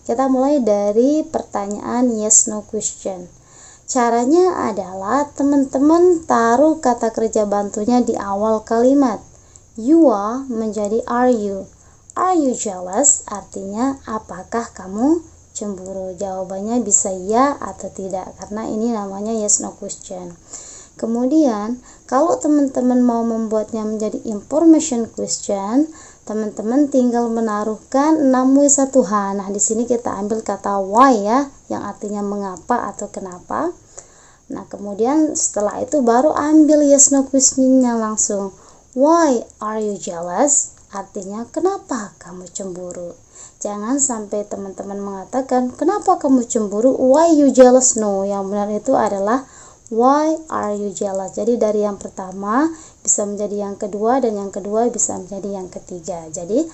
Kita mulai dari pertanyaan yes no question. Caranya adalah teman-teman taruh kata kerja bantunya di awal kalimat. You are menjadi are you. Are you jealous? Artinya apakah kamu cemburu? Jawabannya bisa ya atau tidak, karena ini namanya yes no question. Kemudian kalau teman-teman mau membuatnya menjadi information question, teman-teman tinggal menaruhkan 6W1H. Nah, di sini kita ambil kata why ya, yang artinya mengapa atau kenapa. Nah, kemudian setelah itu baru ambil yes no questionnya langsung. Why are you jealous? Artinya kenapa kamu cemburu? Jangan sampai teman-teman mengatakan kenapa kamu cemburu, why you jealous? No, yang benar itu adalah why are you jealous. Jadi dari yang pertama bisa menjadi yang kedua, dan yang kedua bisa menjadi yang ketiga. Jadi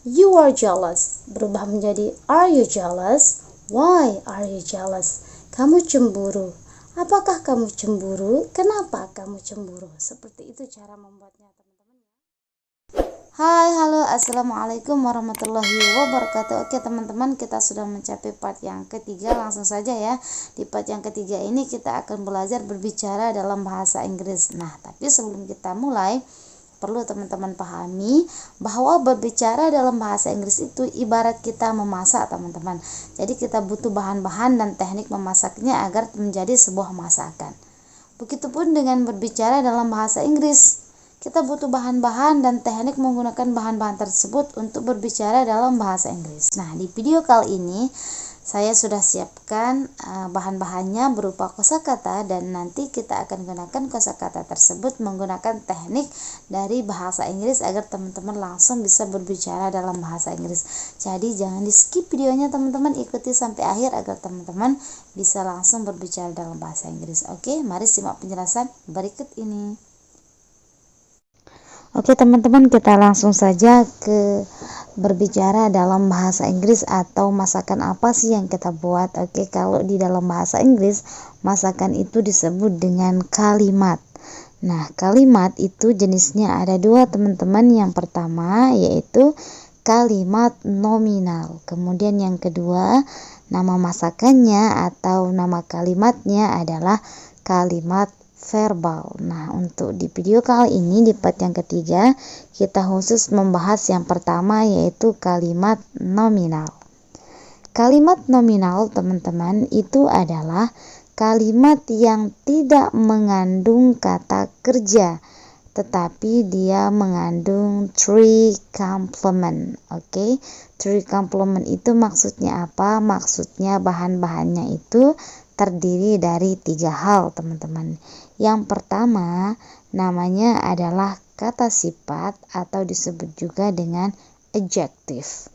you are jealous berubah menjadi are you jealous? Why are you jealous? Kamu cemburu. Apakah kamu cemburu? Kenapa kamu cemburu? Seperti itu cara membuatnya, teman-teman. Hai, halo, assalamualaikum warahmatullahi wabarakatuh. Oke teman-teman, kita sudah mencapai part yang ketiga. Langsung saja ya, di part yang ketiga ini kita akan belajar berbicara dalam bahasa Inggris. Nah, tapi sebelum kita mulai, perlu teman-teman pahami bahwa berbicara dalam bahasa Inggris itu ibarat kita memasak, teman-teman. Jadi kita butuh bahan-bahan dan teknik memasaknya agar menjadi sebuah masakan. Begitupun dengan berbicara dalam bahasa Inggris, kita butuh bahan-bahan dan teknik menggunakan bahan-bahan tersebut untuk berbicara dalam bahasa Inggris. Nah, di video kali ini saya sudah siapkan bahan-bahannya berupa kosakata, dan nanti kita akan gunakan kosakata tersebut menggunakan teknik dari bahasa Inggris agar teman-teman langsung bisa berbicara dalam bahasa Inggris. Jadi jangan di skip videonya teman-teman, ikuti sampai akhir agar teman-teman bisa langsung berbicara dalam bahasa Inggris. Oke, mari simak penjelasan berikut ini. Oke teman-teman, kita langsung saja ke berbicara dalam bahasa Inggris atau masakan apa sih yang kita buat. Oke, kalau di dalam bahasa Inggris masakan itu disebut dengan kalimat. Nah, kalimat itu jenisnya ada dua teman-teman. Yang pertama yaitu kalimat nominal. Kemudian yang kedua, nama masakannya atau nama kalimatnya adalah kalimat verbal. Nah, untuk di video kali ini di part yang ketiga kita khusus membahas yang pertama yaitu kalimat nominal. Kalimat nominal teman-teman itu adalah kalimat yang tidak mengandung kata kerja, tetapi dia mengandung three complement. Oke, three complement itu maksudnya apa? Maksudnya bahan-bahannya itu terdiri dari 3 hal teman-teman. Yang pertama namanya adalah kata sifat atau disebut juga dengan adjective.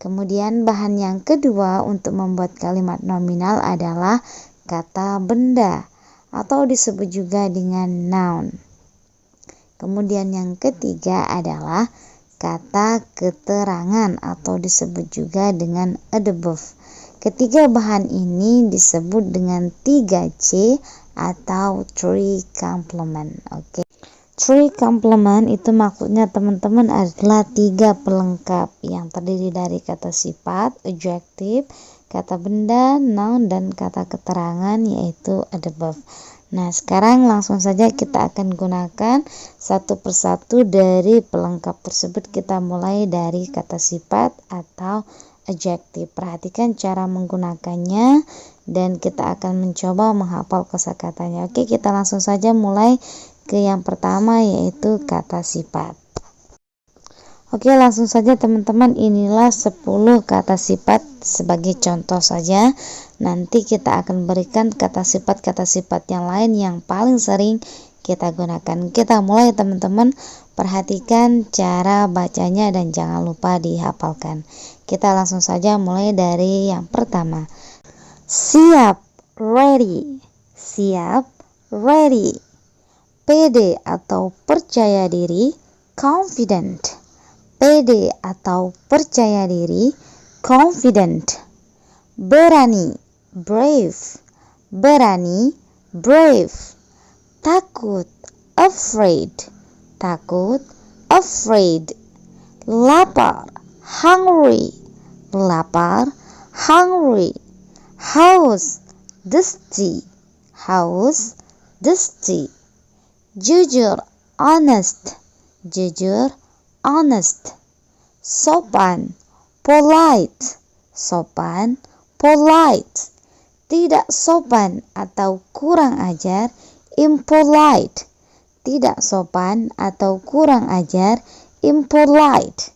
Kemudian bahan yang kedua untuk membuat kalimat nominal adalah kata benda atau disebut juga dengan noun. Kemudian yang ketiga adalah kata keterangan atau disebut juga dengan adverb. Ketiga bahan ini disebut dengan 3C atau three complement. Oke. Three complement itu maksudnya teman-teman adalah 3 pelengkap yang terdiri dari kata sifat, adjective, kata benda, noun, dan kata keterangan yaitu adverb. Nah, sekarang langsung saja kita akan gunakan satu persatu dari pelengkap tersebut. Kita mulai dari kata sifat atau adjective. Perhatikan cara menggunakannya dan kita akan mencoba menghafal kosakatanya. Oke, kita langsung saja mulai ke yang pertama yaitu kata sifat. Oke, langsung saja teman-teman, inilah 10 kata sifat sebagai contoh saja. Nanti kita akan berikan kata sifat yang lain yang paling sering kita gunakan. Kita mulai teman-teman, perhatikan cara bacanya dan jangan lupa dihafalkan. Kita langsung saja mulai dari yang pertama. Siap, ready. Siap, ready. Pede atau percaya diri, confident. Pede atau percaya diri, confident. Berani, brave. Berani, brave. Takut, afraid. Takut, afraid. Lapar, hungry. Lapar, hungry, haus, dusty, haus, dusty. Jujur, honest, jujur, honest. Sopan, polite, sopan, polite. Tidak sopan atau kurang ajar, impolite. Tidak sopan atau kurang ajar, impolite.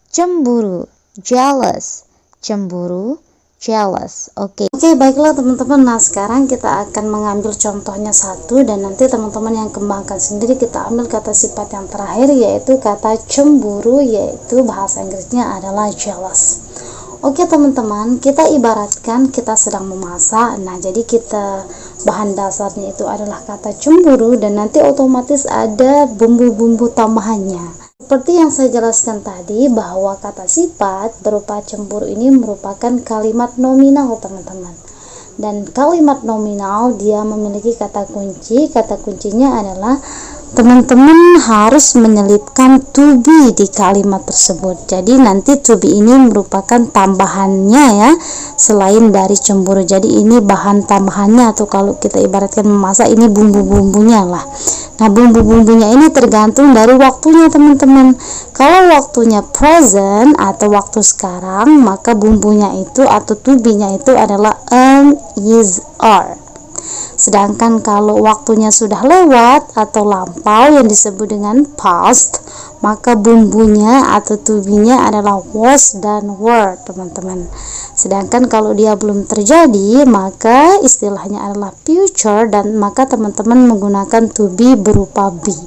Cemburu, jealous, cemburu, jealous. Oke, baiklah teman-teman. Nah, sekarang kita akan mengambil contohnya satu, dan nanti teman-teman yang kembangkan sendiri. Kita ambil kata sifat yang terakhir, yaitu kata cemburu, yaitu bahasa Inggrisnya adalah jealous. Oke teman-teman, kita ibaratkan kita sedang memasak. Nah, jadi kita bahan dasarnya itu adalah kata cemburu, dan nanti otomatis ada bumbu-bumbu tambahannya. Seperti yang saya jelaskan tadi, bahwa kata sifat berupa cemburu ini merupakan kalimat nominal teman-teman. Dan kalimat nominal dia memiliki kata kunci. Kata kuncinya adalah teman-teman harus menyelipkan to be di kalimat tersebut. Jadi nanti to be ini merupakan tambahannya ya, selain dari cemburu. Jadi ini bahan tambahannya, atau kalau kita ibaratkan memasak, ini bumbu-bumbunya lah. Nah, bumbu-bumbunya ini tergantung dari waktunya teman-teman. Kalau waktunya present atau waktu sekarang, maka bumbunya itu atau to be-nya itu adalah am, is, are. Sedangkan kalau waktunya sudah lewat atau lampau yang disebut dengan past, maka bumbunya atau to be-nya adalah was dan were teman-teman. Sedangkan kalau dia belum terjadi, maka istilahnya adalah future, dan maka teman-teman menggunakan to be berupa be.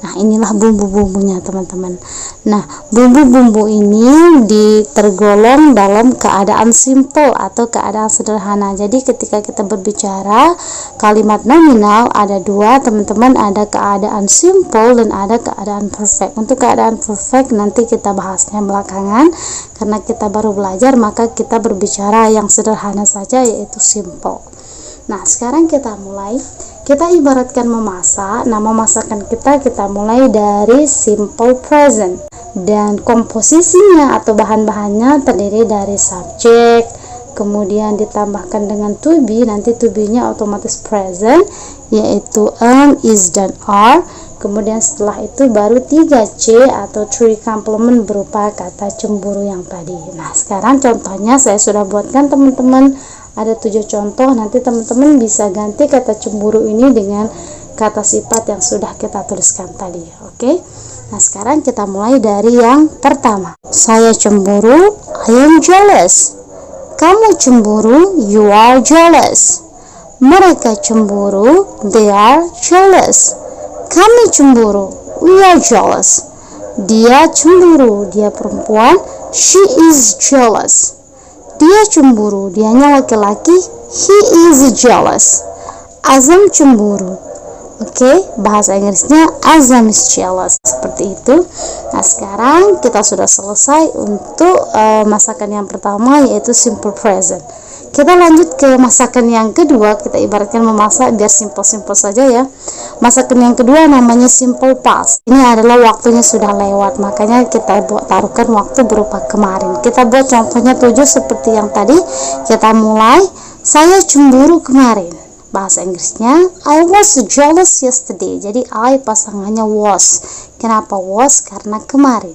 Nah, inilah bumbu-bumbunya teman-teman. Nah, bumbu-bumbu ini tergolong dalam keadaan simple atau keadaan sederhana. Jadi ketika kita berbicara kalimat nominal ada dua teman-teman, ada keadaan simple dan ada keadaan perfect. Untuk keadaan perfect nanti kita bahasnya belakangan, karena kita baru belajar, maka kita berbicara yang sederhana saja, yaitu simple. Nah, sekarang kita mulai. Kita ibaratkan memasak. Nah, memasakan kita mulai dari simple present, dan komposisinya atau bahan-bahannya terdiri dari subjek, kemudian ditambahkan dengan to be. Nanti to be-nya otomatis present, yaitu am, is, dan are. Kemudian setelah itu baru 3C atau 3 complement berupa kata cemburu yang tadi. Nah, sekarang contohnya saya sudah buatkan teman-teman. Ada 7 contoh. Nanti teman-teman bisa ganti kata cemburu ini dengan kata sifat yang sudah kita tuliskan tadi. Oke. Nah, sekarang kita mulai dari yang pertama. Saya cemburu, I am jealous. Kamu cemburu, you are jealous. Mereka cemburu, they are jealous. Kami cemburu, we are jealous. Dia cemburu, dia perempuan, she is jealous. Dia cemburu, dianya laki-laki, he is jealous. Azam cemburu. Oke, bahasa Inggrisnya Azam is jealous. Seperti itu. Nah, sekarang kita sudah selesai untuk masakan yang pertama, yaitu simple present. Kita lanjut ke masakan yang kedua. Kita ibaratkan memasak biar simple-simple saja ya. Masakan yang kedua namanya simple past. Ini adalah waktunya sudah lewat, makanya kita taruhkan waktu berupa kemarin. Kita buat contohnya 7 seperti yang tadi. Kita mulai. Saya cemburu kemarin. Bahasa Inggrisnya I was jealous yesterday. Jadi I pasangannya was. Kenapa was? Karena kemarin.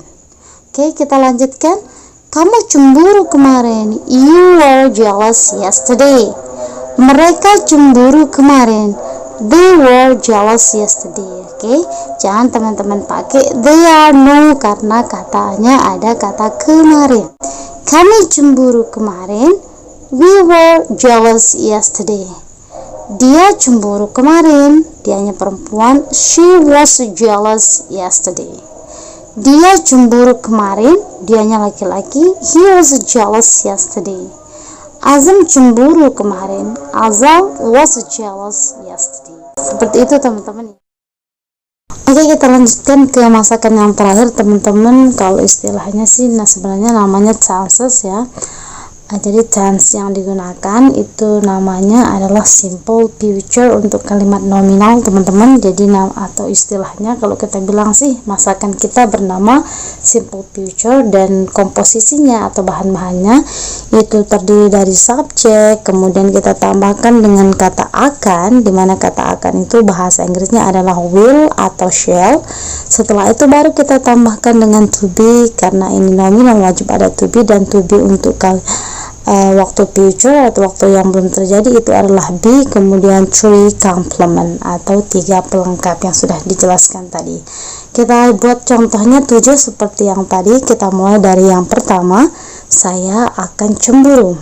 Oke, kita lanjutkan. Kamu cemburu kemarin. You were jealous yesterday. Mereka cemburu kemarin. They were jealous yesterday. Oke, jangan teman-teman pakai they are, no, karena katanya ada kata kemarin. Kami cemburu kemarin. We were jealous yesterday. Dia cemburu kemarin. Dianya perempuan. She was jealous yesterday. Dia cemburu kemarin. Dianya laki-laki. He was jealous yesterday. Azam cemburu kemarin. Azam was jealous yesterday. Seperti itu teman-teman. Oke, kita lanjutkan ke masakan yang terakhir teman-teman. Kalau istilahnya sih, nah sebenarnya namanya chances ya. Jadi tense yang digunakan itu namanya adalah simple future untuk kalimat nominal teman-teman. Jadi atau istilahnya kalau kita bilang sih masakan kita bernama simple future, dan komposisinya atau bahan-bahannya itu terdiri dari subjek, kemudian kita tambahkan dengan kata akan, dimana kata akan itu bahasa Inggrisnya adalah will atau shall. Setelah itu baru kita tambahkan dengan to be, karena ini nominal wajib ada to be, dan to be untuk waktu future atau waktu yang belum terjadi itu adalah be, kemudian three complement atau 3 pelengkap yang sudah dijelaskan tadi. Kita buat contohnya 7 seperti yang tadi. Kita mulai dari yang pertama, saya akan cemburu.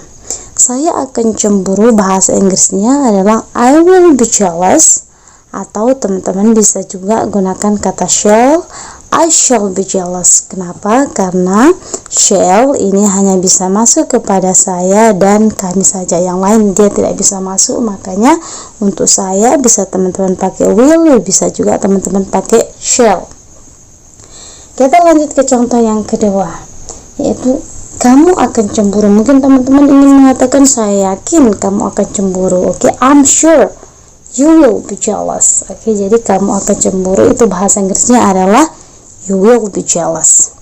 Saya akan cemburu bahasa Inggrisnya adalah I will be jealous, atau teman-teman bisa juga gunakan kata shall, I shall be jealous. Kenapa? Karena shall ini hanya bisa masuk kepada saya dan kami saja, yang lain dia tidak bisa masuk. Makanya untuk saya bisa teman-teman pakai will, bisa juga teman-teman pakai shall. Kita lanjut ke contoh yang kedua, yaitu kamu akan cemburu. Mungkin teman-teman ingin mengatakan saya yakin kamu akan cemburu. Oke, I'm sure you will be jealous. Oke, jadi kamu akan cemburu itu bahasa Inggrisnya adalah you will be jealous.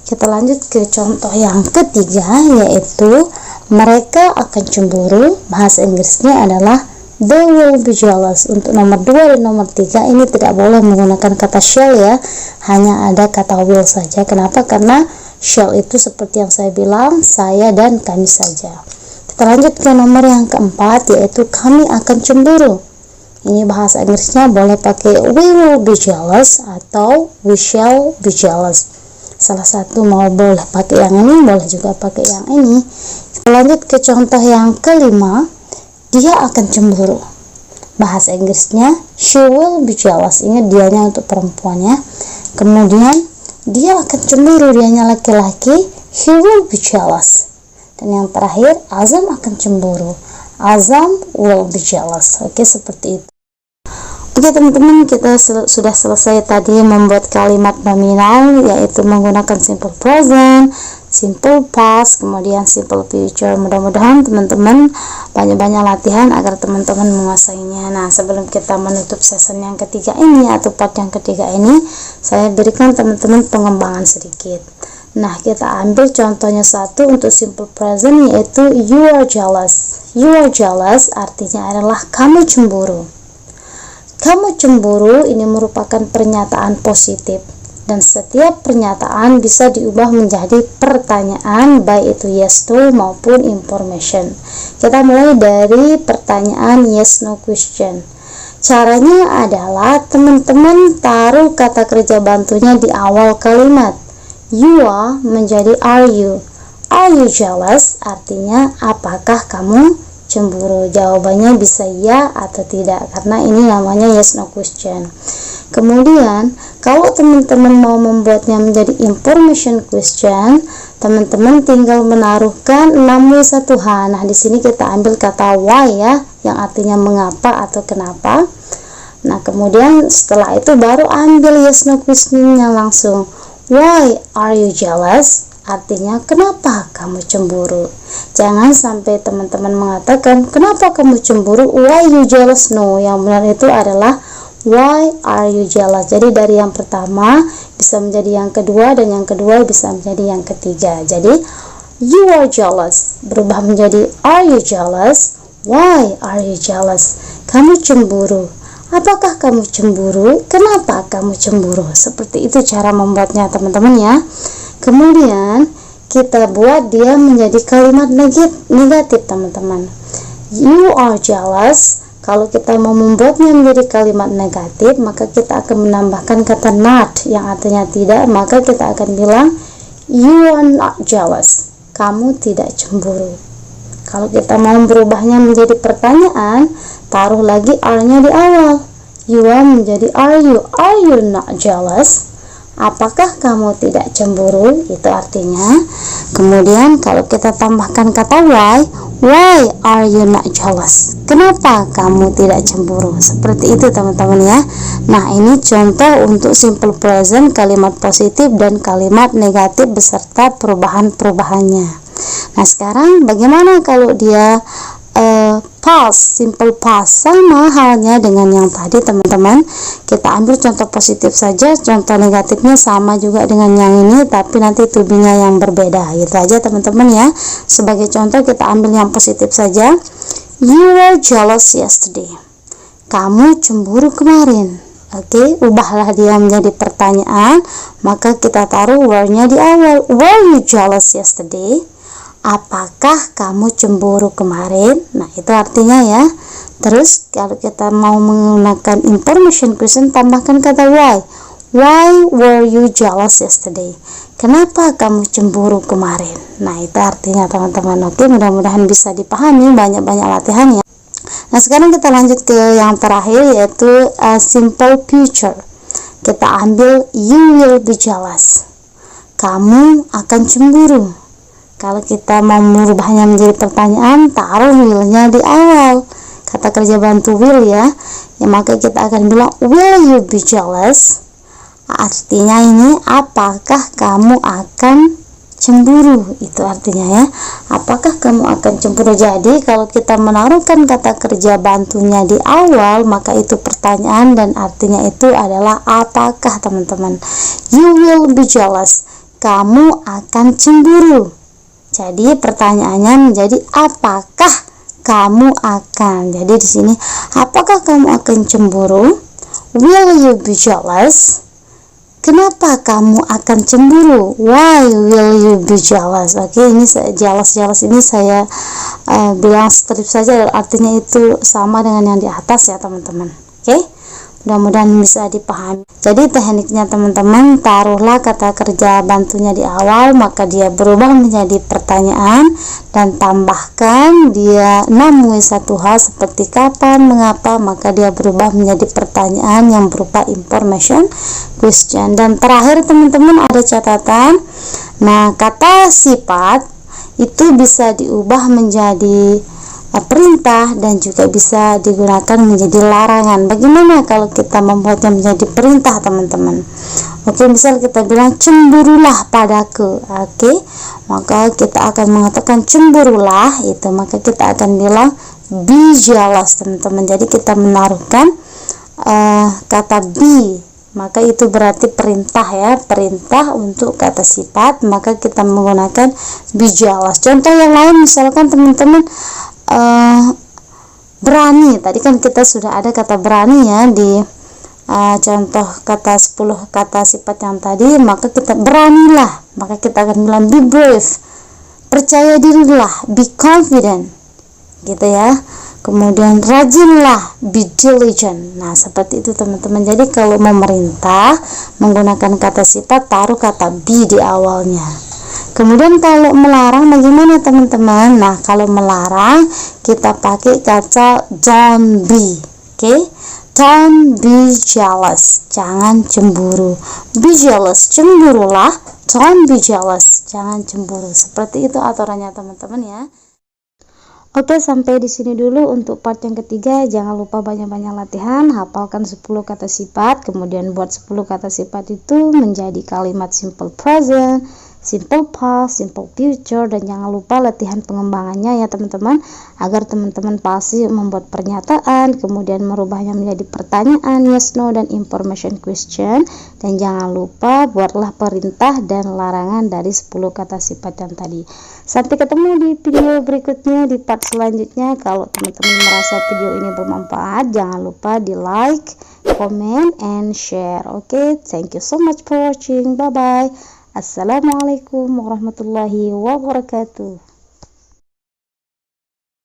Kita lanjut ke contoh yang ketiga, yaitu mereka akan cemburu. Bahasa Inggrisnya adalah they will be jealous. Untuk nomor 2 dan nomor 3 ini tidak boleh menggunakan kata shall ya, hanya ada kata will saja. Kenapa? Karena shall itu seperti yang saya bilang, saya dan kami saja. Kita lanjut ke nomor yang keempat, yaitu kami akan cemburu. Ini bahasa Inggrisnya boleh pakai we will be jealous atau we shall be jealous. Salah satu mau boleh pakai yang ini, boleh juga pakai yang ini. Kita lanjut ke contoh yang kelima, dia akan cemburu. Bahasa Inggrisnya she will be jealous. Ingat dianya untuk perempuannya. Kemudian dia akan cemburu, dianya laki-laki, he will be jealous. Dan yang terakhir, Azam akan cemburu, Azam will be jealous. Oke, seperti itu. Oke teman-teman, kita sudah selesai tadi membuat kalimat nominal, yaitu menggunakan simple present, simple past, kemudian simple future. Mudah-mudahan teman-teman banyak-banyak latihan agar teman-teman menguasainya. Nah, sebelum kita menutup session yang ketiga ini atau part yang ketiga ini, saya berikan teman-teman pengembangan sedikit. Nah, kita ambil contohnya satu untuk simple present, yaitu you are jealous. You are jealous artinya adalah kamu cemburu. Kamu cemburu ini merupakan pernyataan positif, dan setiap pernyataan bisa diubah menjadi pertanyaan, baik itu yes no maupun information. Kita mulai dari pertanyaan yes no question. Caranya adalah teman-teman taruh kata kerja bantunya di awal kalimat. You are menjadi are you. Are you jealous artinya apakah kamu cemburu? Jawabannya bisa ya atau tidak, karena ini namanya yes no question. Kemudian kalau teman-teman mau membuatnya menjadi information question, teman-teman tinggal menaruhkan 6W1H. Nah, di sini kita ambil kata why ya, yang artinya mengapa atau kenapa. Nah, kemudian setelah itu baru ambil yes no questionnya langsung. Why are you jealous? Artinya kenapa kamu cemburu. Jangan sampai teman-teman mengatakan kenapa kamu cemburu, why you jealous. No, yang benar itu adalah why are you jealous. Jadi dari yang pertama bisa menjadi yang kedua, dan yang kedua bisa menjadi yang ketiga. Jadi you are jealous berubah menjadi are you jealous. Why are you jealous? Kamu cemburu. Apakah kamu cemburu? Kenapa kamu cemburu? Seperti itu cara membuatnya teman-teman ya. Kemudian kita buat dia menjadi kalimat negatif teman-teman. You are jealous. Kalau kita mau membuatnya menjadi kalimat negatif, maka kita akan menambahkan kata not yang artinya tidak. Maka kita akan bilang you are not jealous. Kamu tidak cemburu. Kalau kita mau berubahnya menjadi pertanyaan, taruh lagi are-nya di awal. You are menjadi are you not jealous? Apakah kamu tidak cemburu? Itu artinya. Kemudian kalau kita tambahkan kata why are you not jealous? Kenapa kamu tidak cemburu? Seperti itu teman-teman ya. Nah, ini contoh untuk simple present, kalimat positif dan kalimat negatif beserta perubahan-perubahannya. Nah, sekarang bagaimana kalau dia past, simple past? Sama halnya dengan yang tadi teman-teman, kita ambil contoh positif saja, contoh negatifnya sama juga dengan yang ini, tapi nanti to be-nya yang berbeda, gitu aja teman-teman ya. Sebagai contoh kita ambil yang positif saja. You were jealous yesterday. Kamu cemburu kemarin. Oke, ubahlah dia menjadi pertanyaan, maka kita taruh were-nya di awal. Were you jealous yesterday? Apakah kamu cemburu kemarin? Nah, itu artinya ya. Terus kalau kita mau menggunakan information question, tambahkan kata why. Why were you jealous yesterday? Kenapa kamu cemburu kemarin? Nah, itu artinya teman-teman. Oke, mudah-mudahan bisa dipahami, banyak-banyak latihan ya. Nah, sekarang kita lanjut ke yang terakhir, yaitu simple future. Kita ambil you will be jealous. Kamu akan cemburu. Kalau kita mau merubahnya menjadi pertanyaan, taruh will-nya di awal. Kata kerja bantu will ya. Maka kita akan bilang will you be jealous? Artinya ini, apakah kamu akan cemburu? Itu artinya ya, apakah kamu akan cemburu. Jadi kalau kita menaruhkan kata kerja bantunya di awal, maka itu pertanyaan dan artinya itu adalah apakah teman-teman. You will be jealous. Kamu akan cemburu. Jadi pertanyaannya menjadi apakah kamu akan. Jadi di sini apakah kamu akan cemburu? Will you be jealous? Kenapa kamu akan cemburu? Why will you be jealous? Oke, ini jealous ini saya bilang strip saja, artinya itu sama dengan yang di atas ya teman-teman. Oke, mudah-mudahan bisa dipahami. Jadi tekniknya teman-teman, taruhlah kata kerja bantunya di awal, maka dia berubah menjadi pertanyaan, dan tambahkan dia namui satu hal seperti kapan, mengapa, maka dia berubah menjadi pertanyaan yang berupa information question. Dan terakhir teman-teman ada catatan. Nah, kata sifat itu bisa diubah menjadi perintah dan juga bisa digunakan menjadi larangan. Bagaimana kalau kita membuatnya menjadi perintah teman-teman? Oke, misal kita bilang cemburulah padaku. Oke, maka kita akan mengatakan cemburulah itu, maka kita akan bilang be jealous teman-teman. Jadi kita menaruhkan kata be, maka itu berarti perintah ya, perintah untuk kata sifat, maka kita menggunakan be jealous. Contoh yang lain misalkan teman-teman berani, tadi kan kita sudah ada kata berani ya di contoh kata 10 kata sifat yang tadi, maka kita beranilah, maka kita akan bilang be brave, percaya dirilah, be confident gitu ya. Kemudian rajinlah, be diligent. Nah, seperti itu teman-teman. Jadi kalau memerintah menggunakan kata sifat, taruh kata be di awalnya. Kemudian kalau melarang bagaimana teman-teman? Nah, kalau melarang kita pakai kata don't be. Oke? Don't be jealous. Jangan cemburu. Be jealous, cemburulah. Don't be jealous. Jangan cemburu. Seperti itu aturannya teman-teman ya. Oke, sampai di sini dulu untuk part yang ketiga. Jangan lupa banyak-banyak latihan, hafalkan 10 kata sifat, kemudian buat 10 kata sifat itu menjadi kalimat simple present, simple past, simple future, dan jangan lupa latihan pengembangannya ya teman-teman, agar teman-teman pasti membuat pernyataan, kemudian merubahnya menjadi pertanyaan, yes, no, dan information question. Dan jangan lupa buatlah perintah dan larangan dari 10 kata sifat yang tadi. Sampai ketemu di video berikutnya, di part selanjutnya. Kalau teman-teman merasa video ini bermanfaat, jangan lupa di like, comment, and share. Oke, thank you so much for watching. Bye bye. Assalamualaikum warahmatullahi wabarakatuh.